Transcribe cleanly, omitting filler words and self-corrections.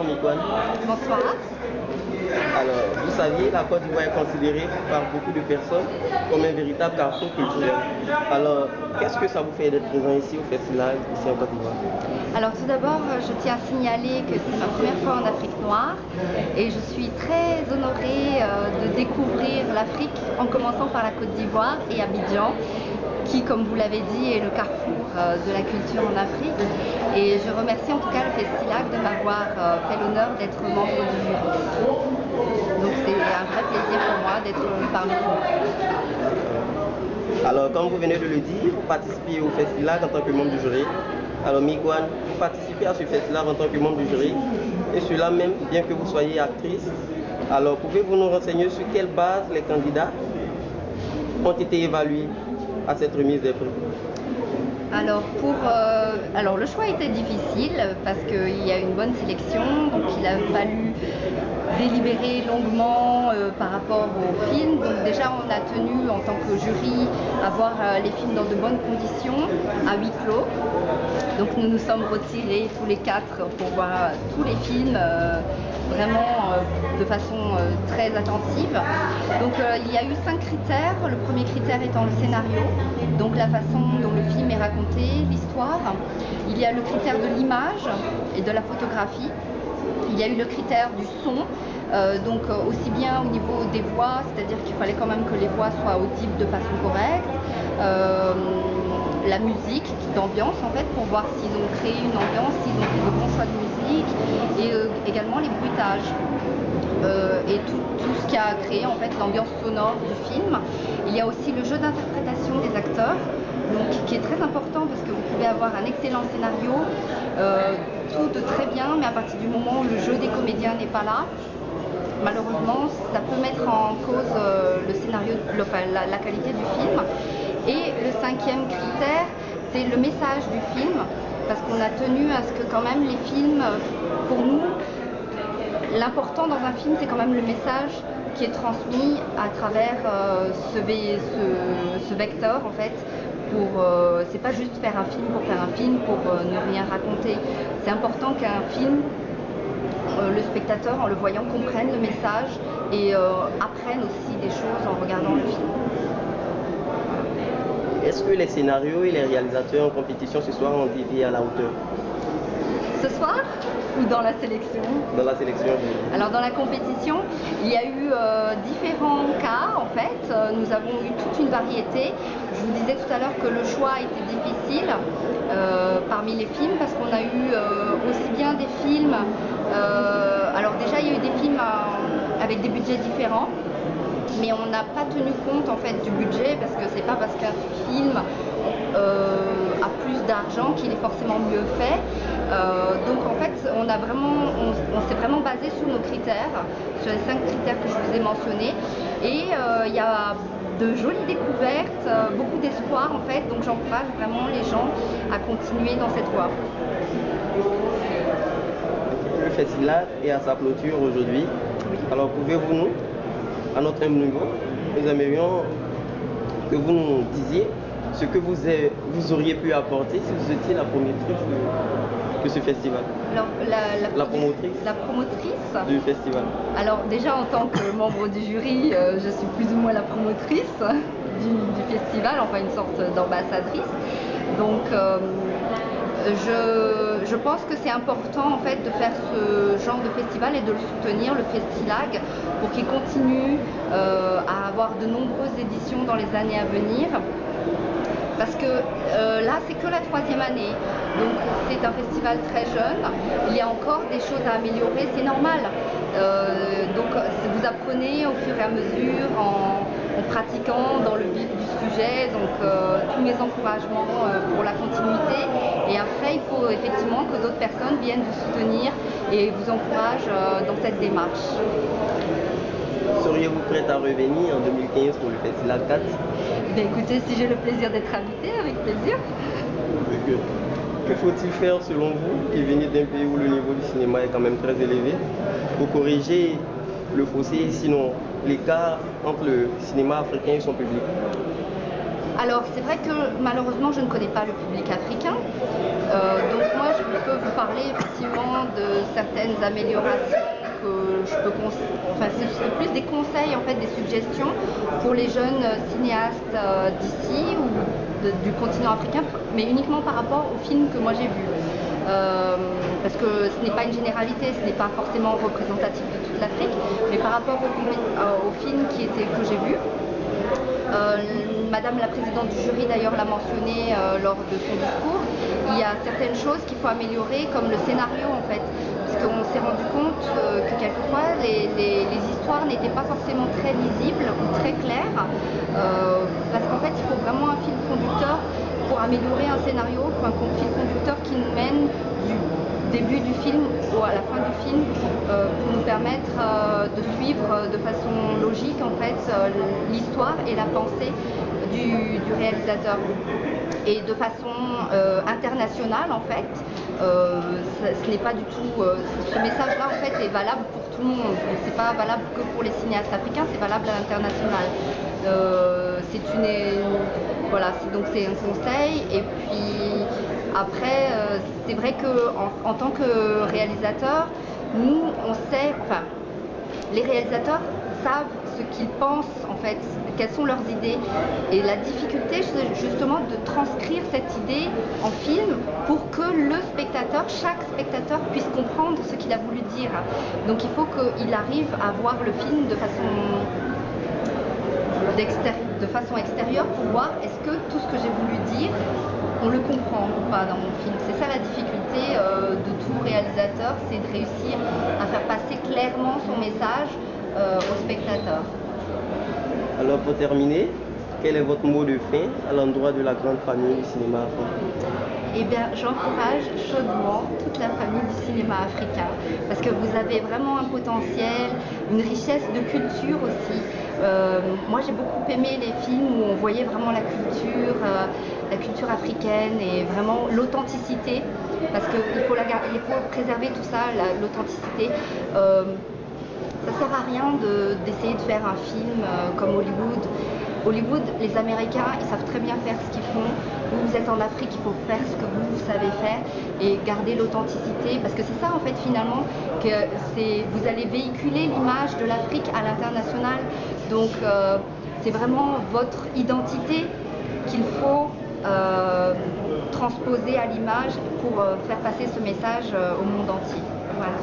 Mikoane. Bonsoir. Alors, vous saviez, la Côte d'Ivoire est considérée par beaucoup de personnes comme un véritable carrefour culturel. Alors, qu'est-ce que ça vous fait d'être présent ici au festival, ici en Côte d'Ivoire? Alors tout d'abord, je tiens à signaler que c'est ma première fois en Afrique noire et je suis très honorée de découvrir l'Afrique en commençant par la Côte d'Ivoire et Abidjan, qui, comme vous l'avez dit, est le carrefour de la culture en Afrique. Et je remercie en tout cas le Festilac de m'avoir fait l'honneur d'être membre du jury. Donc c'est un vrai plaisir pour moi d'être parmi vous. Alors, comme vous venez de le dire, vous participez au Festilac en tant que membre du jury. Alors, Mikoane, vous participez à ce festival en tant que membre du jury, et cela même bien que vous soyez actrice. Alors, pouvez-vous nous renseigner sur quelle base les candidats ont été évalués à cette remise des prix? Alors le choix était difficile parce qu'il y a une bonne sélection, donc il a fallu délibérer longuement par rapport aux films. Donc déjà on a tenu en tant que jury à voir les films dans de bonnes conditions, à huis clos. Donc nous nous sommes retirés tous les quatre pour voir tous les films vraiment de façon très attentive. Donc il y a eu 5 critères. Le premier critère étant le scénario, donc la façon dont le film est raconté, l'histoire. Il y a le critère de l'image et de la photographie. Il y a eu le critère du son, donc aussi bien au niveau des voix, c'est-à-dire qu'il fallait quand même que les voix soient audibles de façon correcte. La musique d'ambiance en fait, pour voir s'ils ont créé une ambiance, s'ils ont fait de bons choix de musique, et également les bruitages. Et tout ce qui a créé en fait l'ambiance sonore du film. Il y a aussi le jeu d'interprétation des acteurs, donc, qui est très important parce que vous pouvez avoir un excellent scénario, tout de très bien, mais à partir du moment où le jeu des comédiens n'est pas là, malheureusement ça peut mettre en cause le scénario, la qualité du film. Et le 5e critère, c'est le message du film, parce qu'on a tenu à ce que quand même les films, pour nous, l'important dans un film, c'est quand même le message qui est transmis à travers ce vecteur en fait. C'est pas juste faire un film pour faire un film, pour ne rien raconter. C'est important qu'un film, le spectateur en le voyant comprenne le message et apprenne aussi des choses en regardant le film. Est-ce que les scénarios et les réalisateurs en compétition ce soir ont été à la hauteur? Ce soir ou dans la sélection? Dans la sélection. Alors dans la compétition, il y a eu différents cas en fait. Nous avons eu toute une variété. Je vous disais tout à l'heure que le choix était difficile parmi les films parce qu'on a eu aussi bien des films. Alors déjà il y a eu des films avec des budgets différents. Mais on n'a pas tenu compte en fait du budget parce que c'est pas parce qu'un film a plus d'argent qu'il est forcément mieux fait. Donc en fait on s'est vraiment basé sur nos critères, sur les 5 critères que je vous ai mentionnés. Et il y a de jolies découvertes, beaucoup d'espoir en fait. Donc j'encourage vraiment les gens à continuer dans cette voie. Le festival est à sa clôture aujourd'hui. Oui. Alors pouvez-vous nous, à notre même niveau, nous aimerions que vous nous disiez ce que vous auriez pu apporter si vous étiez la promotrice de ce festival. Alors, la promotrice du festival. Alors déjà en tant que membre du jury, je suis plus ou moins la promotrice du festival, enfin une sorte d'ambassadrice. Donc je pense que c'est important en fait de faire ce genre de festival et de le soutenir, le Festilag, pour qu'il continue à avoir de nombreuses éditions dans les années à venir. Parce que là, c'est que la 3e année, donc c'est un festival très jeune, il y a encore des choses à améliorer, c'est normal. Donc vous apprenez au fur et à mesure en pratiquant dans le vif du sujet, donc tous mes encouragements pour la continuité. Et après, il faut effectivement que d'autres personnes viennent vous soutenir et vous encouragent dans cette démarche. Seriez-vous prête à revenir en 2015 pour le Festival 4? Ben écoutez, si j'ai le plaisir d'être invitée, avec plaisir. Que faut-il faire selon vous, qui venez d'un pays où le niveau du cinéma est quand même très élevé, pour corriger le fossé, sinon l'écart entre le cinéma africain et son public? Alors c'est vrai que malheureusement je ne connais pas le public africain, donc moi je peux vous parler effectivement de certaines améliorations que je peux enfin c'est plus des conseils en fait, des suggestions pour les jeunes cinéastes d'ici ou du continent africain, mais uniquement par rapport aux films que moi j'ai vus. Parce que ce n'est pas une généralité, ce n'est pas forcément représentatif de toute l'Afrique, mais par rapport aux films que j'ai vus. Madame la présidente du jury d'ailleurs l'a mentionné lors de son discours, il y a certaines choses qu'il faut améliorer comme le scénario en fait, parce qu'on s'est rendu compte que quelquefois les histoires n'étaient pas forcément très lisibles ou très claires, parce qu'en fait il faut vraiment un fil conducteur pour améliorer un scénario, un fil conducteur qui nous mène du début du film ou à la fin du film pour nous permettre de suivre de façon logique en fait l'histoire et la pensée du réalisateur. Et de façon internationale en fait, ce n'est pas du tout, ce message-là en fait est valable pour tout le monde. C'est pas valable que pour les cinéastes africains, c'est valable à l'international. Voilà, donc c'est un conseil. Et puis après, c'est vrai que en tant que réalisateur, nous on sait, enfin les réalisateurs savent ce qu'ils pensent en fait, quelles sont leurs idées, et la difficulté c'est justement de transcrire cette idée en film pour que chaque spectateur puisse comprendre ce qu'il a voulu dire. Donc il faut qu'il arrive à voir le film de façon extérieure pour voir est-ce que tout ce que j'ai voulu dire on le comprend ou pas dans mon film. C'est ça la difficulté de tout réalisateur, c'est de réussir à faire passer clairement son message au spectateur. Alors pour terminer, quel est votre mot de fin à l'endroit de la grande famille du cinéma africain? Eh bien, j'encourage chaudement toute la famille du cinéma africain parce que vous avez vraiment un potentiel, une richesse de culture aussi. Moi, j'ai beaucoup aimé les films où on voyait vraiment la culture africaine et vraiment l'authenticité, parce qu'il faut préserver tout ça, l'authenticité. Ça sert à rien d'essayer de faire un film comme Hollywood. Hollywood, les Américains, ils savent très bien faire ce qu'ils font. Vous êtes en Afrique, il faut faire ce que vous savez faire et garder l'authenticité, parce que c'est ça en fait finalement, que vous allez véhiculer l'image de l'Afrique à l'international. Donc c'est vraiment votre identité qu'il faut transposer à l'image pour faire passer ce message au monde entier. Voilà.